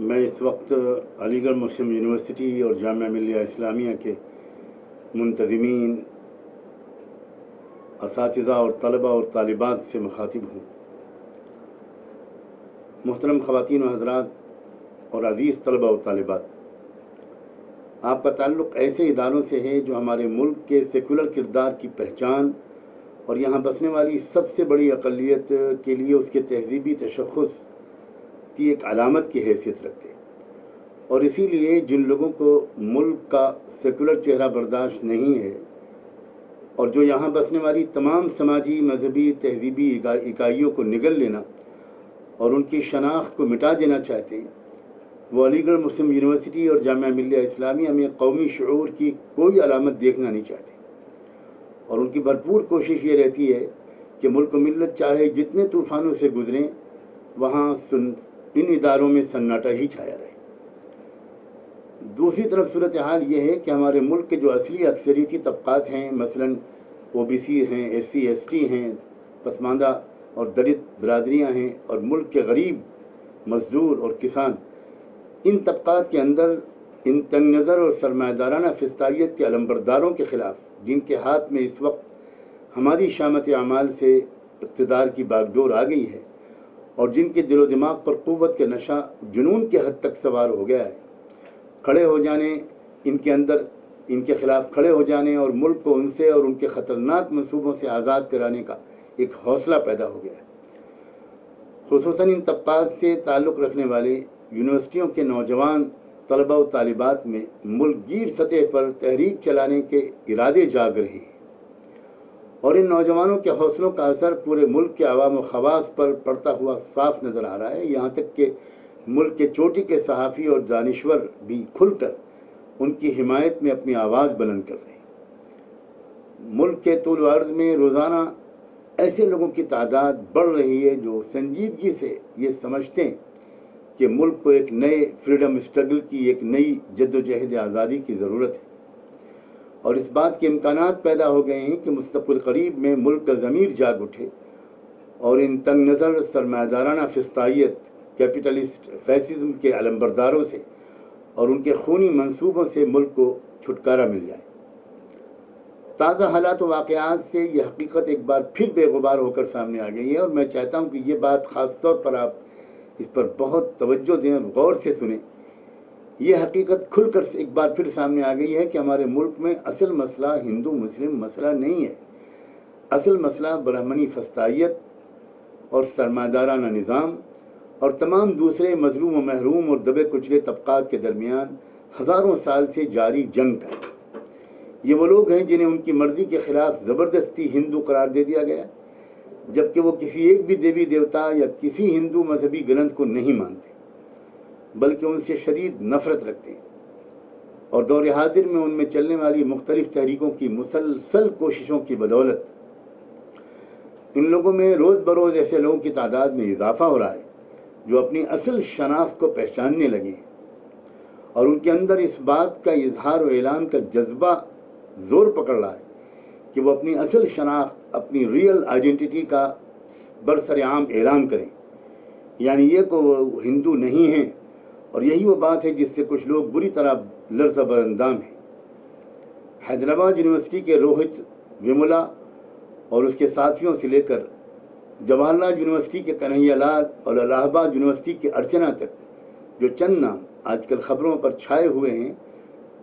मैं इस वक्त अलीगढ़ मुस्लिम यूनिवर्सिटी और जामिया मिलिया इस्लामिया के मुंतज़मीन, असातिज़ा और तलबा और तालिबात से मुखातिब हूँ। मुहतरम ख़वातीन व हज़रात और अज़ीज़ तलबा और तालिबात, आपका ताल्लुक़ ऐसे इदारों से है जो हमारे मुल्क के सेकुलर किरदार की पहचान और यहाँ बसने वाली सबसे बड़ी अक़लियत के लिए उसके तहज़ीबी तशख़्ख़ुस की एक अलामत की हैसियत रखते हैं। और इसीलिए जिन लोगों को मुल्क का सेकुलर चेहरा बर्दाश्त नहीं है और जो यहाँ बसने वाली तमाम समाजी, मजहबी, तहज़ीबी इकाइयों को निगल लेना और उनकी शनाख्त को मिटा देना चाहते हैं, वो अलीगढ़ मुस्लिम यूनिवर्सिटी और जामिया मिलिया इस्लामिया में कौमी शऊर की कोई अलामत देखना नहीं चाहते। और उनकी भरपूर कोशिश ये रहती है कि मुल्क मिल्लत चाहे जितने तूफ़ानों से गुजरें, वहाँ इन इदारों में सन्नाटा ही छाया रहे। दूसरी तरफ सूरत हाल ये है कि हमारे मुल्क के जो असली अक्सरियती तबक़ात हैं, मसलन OBC हैं, SC ST हैं, पसमानदा और दलित बरादरियाँ हैं, और मुल्क के गरीब, मज़दूर और किसान, इन तबक़ात के अंदर इन तंग नज़र और सरमायादाराना फिस्तायत के अलंबरदारों के ख़िलाफ़, जिनके हाथ में इस वक्त हमारी शामत अमाल से इक़्तिदार की बागडोर आ गई है और जिनके दिलो दिमाग पर क़ुव्वत के नशा जुनून के हद तक सवार हो गया है, खड़े हो जाने इनके अंदर, इनके ख़िलाफ़ खड़े हो जाने और मुल्क को उनसे और उनके ख़तरनाक मंसूबों से आज़ाद कराने का एक हौसला पैदा हो गया है। ख़ुसूसन इन तबक़ात से ताल्लुक़ रखने वाले यूनिवर्सिटियों के नौजवान तलबा व तालिबात में मुल्कगीर सतह पर तहरीक चलाने के इरादे जाग रहे हैं और इन नौजवानों के हौसलों का असर पूरे मुल्क के आवाम व ख़वास पर पड़ता हुआ साफ नज़र आ रहा है। यहाँ तक कि मुल्क के चोटी के सहाफ़ी और दानिश्वर भी खुलकर उनकी हिमायत में अपनी आवाज़ बुलंद कर रहे हैं। मुल्क के तूल व अर्ज़ में रोज़ाना ऐसे लोगों की तादाद बढ़ रही है जो संजीदगी से ये समझते हैं कि मुल्क को एक नए फ्रीडम स्ट्रगल की, एक नई जद्दोजहद आज़ादी की ज़रूरत है और इस बात के इम्कानात पैदा हो गए हैं कि मुस्तक़बिल करीब में मुल्क का ज़मीर जाग उठे और इन तंग नज़र सरमायादाराना फिस्तायत, कैपिटलिस्ट फैसिज्म के अलंबरदारों से और उनके खूनी मंसूबों से मुल्क को छुटकारा मिल जाए। ताज़ा हालात व वाक़यात से यह हकीकत एक बार फिर बेगुबार होकर सामने आ गई है और मैं चाहता हूँ कि ये बात ख़ास तौर पर आप इस पर बहुत तवज्जो दें और गौर से सुनें। यह हकीकत खुलकर एक बार फिर सामने आ गई है कि हमारे मुल्क में असल मसला हिंदू मुस्लिम मसला नहीं है। असल मसला ब्राह्मणी फस्तायत और सरमायादाराना निज़ाम और तमाम दूसरे मजलूम व महरूम और दबे कुचले तबक़ात के दरमियान हज़ारों साल से जारी जंग का है। ये वो लोग हैं जिन्हें उनकी मर्ज़ी के ख़िलाफ़ ज़बरदस्ती हिंदू करार दे दिया गया, जबकि वो किसी एक भी देवी देवता या किसी हिंदू मजहबी ग्रंथ को नहीं मानते, बल्कि उनसे शदीद नफ़रत रखते हैं। और दौर हाजिर में उनमें चलने वाली मुख्तलिफ़ तहरीकों की मुसलसल कोशिशों की बदौलत इन लोगों में रोज़ बरोज़ ऐसे लोगों की तादाद में इजाफ़ा हो रहा है जो अपनी असल शनाख्त को पहचानने लगे हैं और उनके अंदर इस बात का इजहार व ऐलान का जज्बा ज़ोर पकड़ रहा है कि वो अपनी असल शनाख्त, अपनी रियल आइडेंटिटी का बरसरेआम ऐलान करें, यानी ये को वो हिंदू नहीं हैं। और यही वो बात है जिससे कुछ लोग बुरी तरह लर्ज़ा बरअंदाम हैं। हैदराबाद यूनिवर्सिटी के रोहित वेमुला और उसके साथियों से लेकर जवाहरलाल यूनिवर्सिटी के कन्हैयालाल और इलाहाबाद यूनिवर्सिटी की अर्चना तक जो चंद नाम आजकल ख़बरों पर छाए हुए हैं,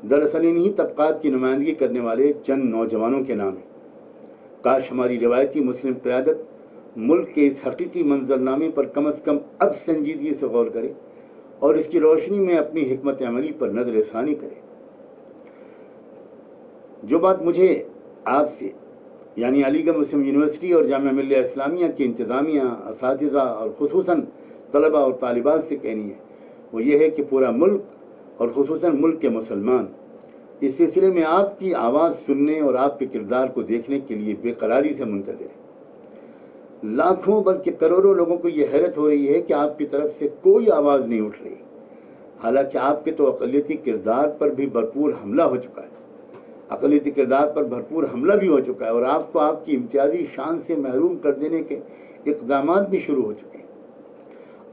दरअसल इन्हीं तबक़ात की नुमाइंदगी करने वाले चंद नौजवानों के नाम हैं। काश हमारी रिवायती मुस्लिम क़यादत मुल्क के इस हकीकी मंजरनामे पर कम से कम अब संजीदगी से गौर करे और इसकी रोशनी में अपनी हिकमत अमली पर नज़र षानी करे। जो बात मुझे आपसे, यानी अलीगढ़ मुस्लिम यूनिवर्सिटी और जामिया मिलिया इस्लामिया की इंतज़ामिया, असातिज़ा और ख़ुसूसन तलबा और तालिबात से कहनी है, वो ये है कि पूरा मुल्क और ख़ुसूसन मुल्क के मुसलमान इस सिलसिले में आपकी आवाज़ सुनने और आपके किरदार को देखने के लिए बेकरारी से मुंतज़िर है। लाखों बल्कि करोड़ों लोगों को ये हैरत हो रही है कि आपकी तरफ से कोई आवाज़ नहीं उठ रही, हालांकि आपके तो अक़लियती किरदार पर भी भरपूर हमला हो चुका है, अक़लियती किरदार पर भरपूर हमला भी हो चुका है और आपको आपकी इम्तियाजी शान से महरूम कर देने के इक़दामात भी शुरू हो चुके हैं।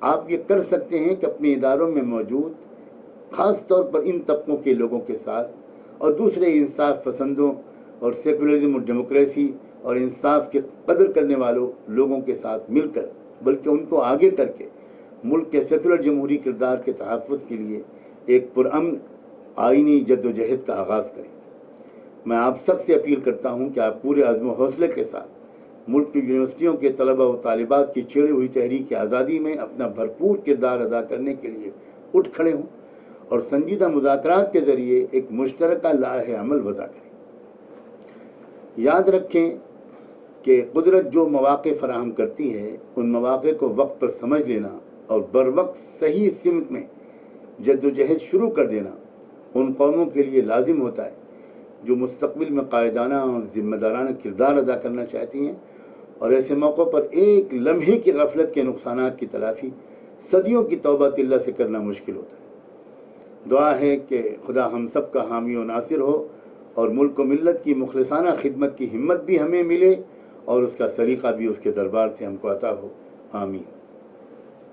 آپ یہ کر سکتے ہیں کہ اپنے اداروں میں موجود خاص طور پر ان طبقوں کے لوگوں کے ساتھ اور دوسرے انصاف پسندوں اور سیکولرزم اور ڈیموکریسی اور انصاف کی قدر کرنے والوں لوگوں کے ساتھ مل کر، بلکہ ان کو آگے کر کے ملک کے سیکولر جمہوری کردار کے تحفظ کے لیے ایک پرامن آئینی جد و جہد کا آغاز کریں۔ میں آپ سب سے اپیل کرتا ہوں کہ آپ پورے عزم و حوصلے کے ساتھ ملک کی یونیورسٹیوں کے طلبہ و طالبات کی چھیڑی ہوئی تحریک آزادی میں اپنا بھرپور کردار ادا کرنے کے لیے اٹھ کھڑے ہوں اور سنجیدہ مذاکرات کے ذریعے ایک مشترکہ لائحہ عمل وضع کریں۔ یاد رکھیں کہ قدرت جو مواقع فراہم کرتی ہے ان مواقع کو وقت پر سمجھ لینا اور بروقت صحیح سمت میں جد و جہد شروع کر دینا ان قوموں کے لیے لازم ہوتا ہے جو مستقبل میں قائدانہ اور ذمہ دارانہ کردار ادا کرنا چاہتی ہیں، اور ایسے موقعوں پر ایک لمحے کی غفلت کے نقصانات کی تلافی صدیوں کی توبہ اللہ سے کرنا مشکل ہوتا ہے۔ دعا ہے کہ خدا ہم سب کا حامی و ناصر ہو اور ملک و ملت کی مخلصانہ خدمت کی ہمت بھی ہمیں ملے اور اس کا سلیقہ بھی اس کے دربار سے ہم کو عطا ہو۔ آمین۔